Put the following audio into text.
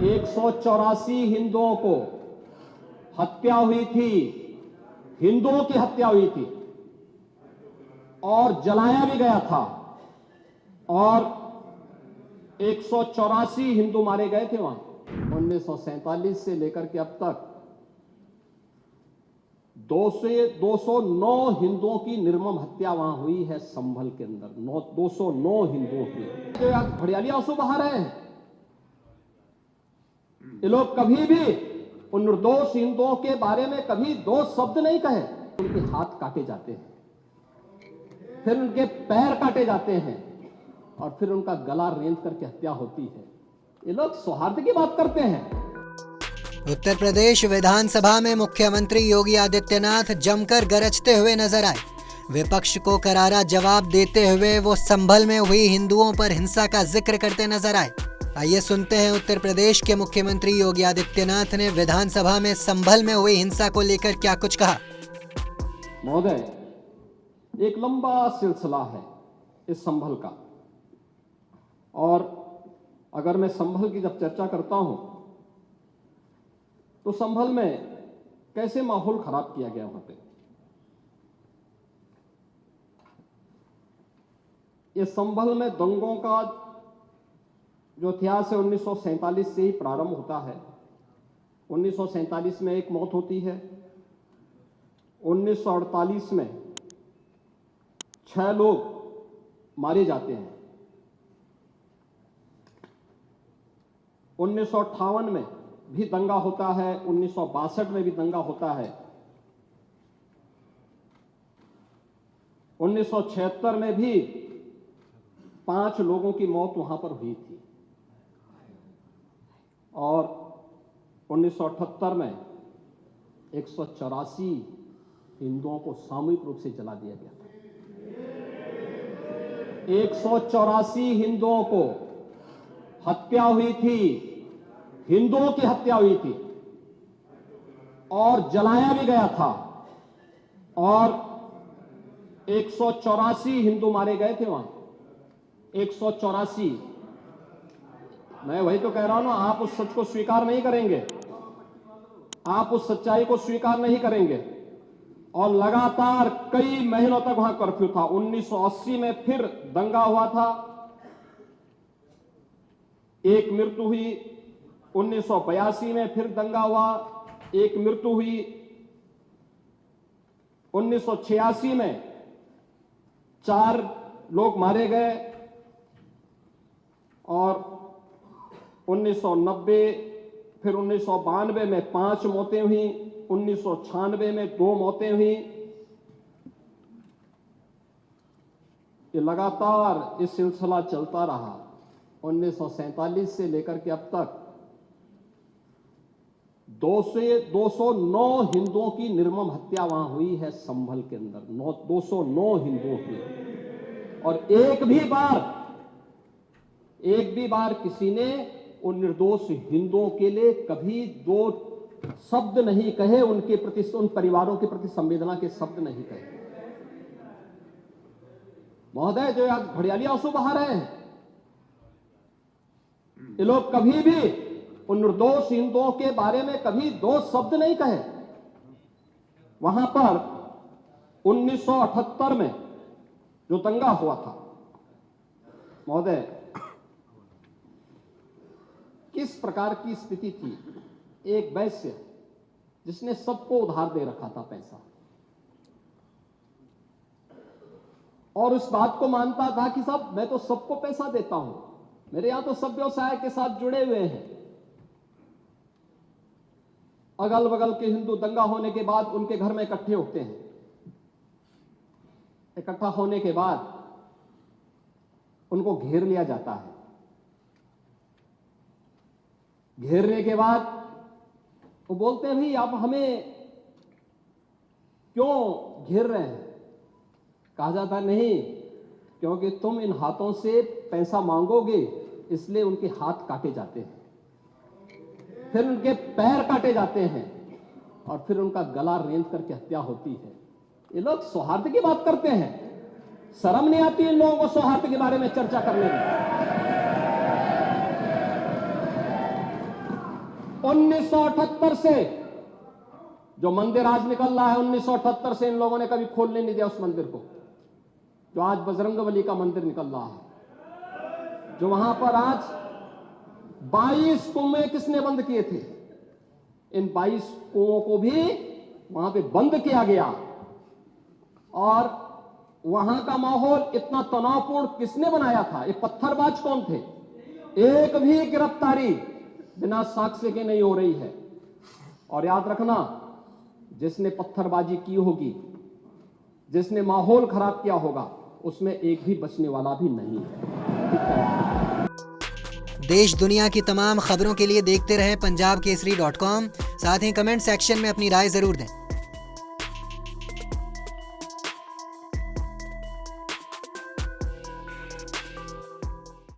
184 हिंदुओं को हत्या हुई थी, हिंदुओं की हत्या हुई थी और जलाया भी गया था और 184 हिंदू मारे गए थे वहां। 1947 से लेकर के अब तक 209 हिंदुओं की निर्मम हत्या वहां हुई है। संभल के अंदर 209 हिंदुओं की जो घड़ियाली आंसू बहा रहे हैं। ये लोग कभी भी उन निर्दोष हिंदुओं के बारे में कभी दो शब्द नहीं कहे। उनके हाथ काटे जाते हैं, फिर उनके पैर काटे जाते हैं और फिर उनका गला रेंद करके हत्या होती है। ये लोग सौहार्द की बात करते हैं। उत्तर प्रदेश विधानसभा में मुख्यमंत्री योगी आदित्यनाथ जमकर गरजते हुए नजर आए। विपक्ष को करारा जवाब देते हुए वो संभल में हुई हिंदुओं पर हिंसा का जिक्र करते नजर आए। आइए सुनते हैं उत्तर प्रदेश के मुख्यमंत्री योगी आदित्यनाथ ने विधानसभा में संभल में हुई हिंसा को लेकर क्या कुछ कहा। महोदय, एक लंबा सिलसिला है इस संभल का, और अगर मैं संभल की जब चर्चा करता हूं तो संभल में कैसे माहौल खराब किया गया वहां पे। ये संभल में दंगों का जो इतिहास है 1947 से ही प्रारंभ होता है। 1947 में एक मौत होती है, 1948 में 6 लोग मारे जाते हैं, 1958 में भी दंगा होता है, 1962 में भी दंगा होता है, 1976 में भी 5 लोगों की मौत वहां पर हुई थी और 1978 में 184 हिंदुओं को सामूहिक रूप से जला दिया गया था। 184 हिंदुओं को हत्या हुई थी, हिंदुओं की हत्या हुई थी और जलाया भी गया था और 184 हिंदू मारे गए थे वहां। 184। मैं वही तो कह रहा हूं ना, आप उस सच को स्वीकार नहीं करेंगे, आप उस सच्चाई को स्वीकार नहीं करेंगे और लगातार कई महीनों तक वहां कर्फ्यू था। 1980 में फिर दंगा हुआ था, एक मृत्यु हुई। 1982 में फिर दंगा हुआ, एक मृत्यु हुई। 1986 में 4 लोग मारे गए और 1990 फिर 1992 में 5 मौतें हुई, 1996 में 2 मौतें हुई। ये लगातार ये सिलसिला चलता रहा। 1947 से लेकर के अब तक 209 हिंदुओं की निर्मम हत्या वहां हुई है। संभल के अंदर 209 हिंदुओं की, और एक भी बार किसी ने उन निर्दोष हिंदुओं के लिए कभी 2 शब्द नहीं कहे, उनके प्रति, उन परिवारों के प्रति संवेदना के शब्द नहीं कहे। महोदय, जो आज घड़ियाली आंसू बहा रहे हैं, ये लोग कभी भी उन निर्दोष हिंदुओं के बारे में कभी 2 शब्द नहीं कहे। वहां पर 1978 में जो दंगा हुआ था, महोदय, किस प्रकार की स्थिति थी। एक वैश्य जिसने सबको उधार दे रखा था पैसा, और उस बात को मानता था कि साहब मैं तो सबको पैसा देता हूं, मेरे यहां तो सब व्यवसाय के साथ जुड़े हुए हैं। अगल बगल के हिंदू दंगा होने के बाद उनके घर में इकट्ठे होते हैं। इकट्ठा होने के बाद उनको घेर लिया जाता है। घेरने के बाद वो बोलते हैं, भाई आप हमें क्यों घेर रहे हैं। कहा जाता नहीं, क्योंकि तुम इन हाथों से पैसा मांगोगे, इसलिए उनके हाथ काटे जाते हैं, फिर उनके पैर काटे जाते हैं और फिर उनका गला रेंद करके हत्या होती है। ये लोग सौहार्द की बात करते हैं। शर्म नहीं आती इन लोगों को सौहार्द के बारे में चर्चा करने में। 1978 से जो मंदिर आज निकल रहा है, 1978 से इन लोगों ने कभी खोलने नहीं दिया उस मंदिर को, जो आज बजरंगबली का मंदिर निकल रहा है, जो वहां पर आज 22 कुएं किसने बंद किए थे, इन 22 कुओं को भी वहां पे बंद किया गया। और वहां का माहौल इतना तनावपूर्ण किसने बनाया था? ये पत्थरबाज कौन थे? एक भी गिरफ्तारी बिना साक्ष्य के नहीं हो रही है। और याद रखना, जिसने पत्थरबाजी की होगी, जिसने माहौल खराब किया होगा, उसमें एक भी बचने वाला भी नहीं है। देश दुनिया की तमाम खबरों के लिए देखते रहें पंजाबकेसरी.com। साथ ही कमेंट सेक्शन में अपनी राय जरूर दें।